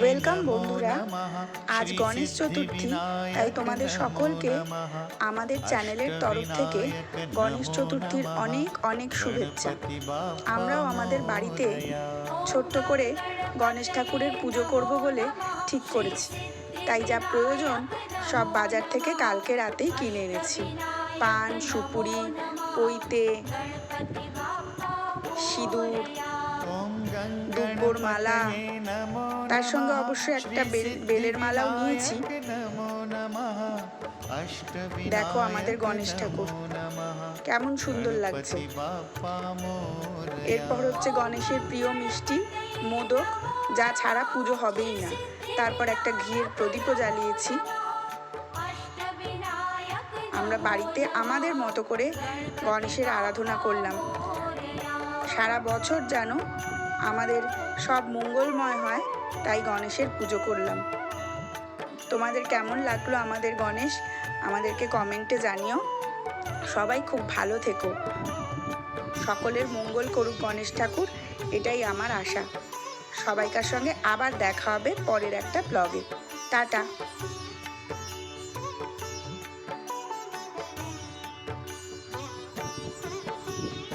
Welcome বন্ধুরা, আজ গণেশ চতুর্থী, তাই তোমাদের সকলকে আমাদের চ্যানেলের তরফ থেকে গণেশ চতুর্থীর অনেক অনেক শুভেচ্ছা। আমরাও আমাদের বাড়িতে ছোট্ট করে গণেশ ঠাকুরের পুজো করব বলে ঠিক করেছি। তাই যা প্রয়োজন সব বাজার থেকে কালকে রাতেই কিনে এনেছি। পান, সুপুরি, পৈতে, সিঁদুর, দুব্বর মালা, তার সঙ্গে অবশ্যই একটা বেলের মালাও নিয়েছি। দেখো আমাদের গণেশ ঠাকুর কেমন সুন্দর লাগছে। এরপর হচ্ছে গণেশের প্রিয় মিষ্টি মোদক, যা ছাড়া পুজো হবেই না। তারপর একটা ঘিয়ের প্রদীপও জ্বালিয়েছি। আমরা বাড়িতে আমাদের মতো করে গণেশের আরাধনা করলাম। সারা বছর যেন আমাদের সব মঙ্গলময় হয়, তাই গণেশের পুজো করলাম। তোমাদের কেমন লাগলো আমাদের গণেশ, আমাদেরকে কমেন্টে জানিও। সবাই খুব ভালো থেকো, সকলের মঙ্গল করুক গণেশ ঠাকুর, এটাই আমার আশা। সবাইকার সঙ্গে আবার দেখা হবে পরের একটা ব্লগে। টাটা।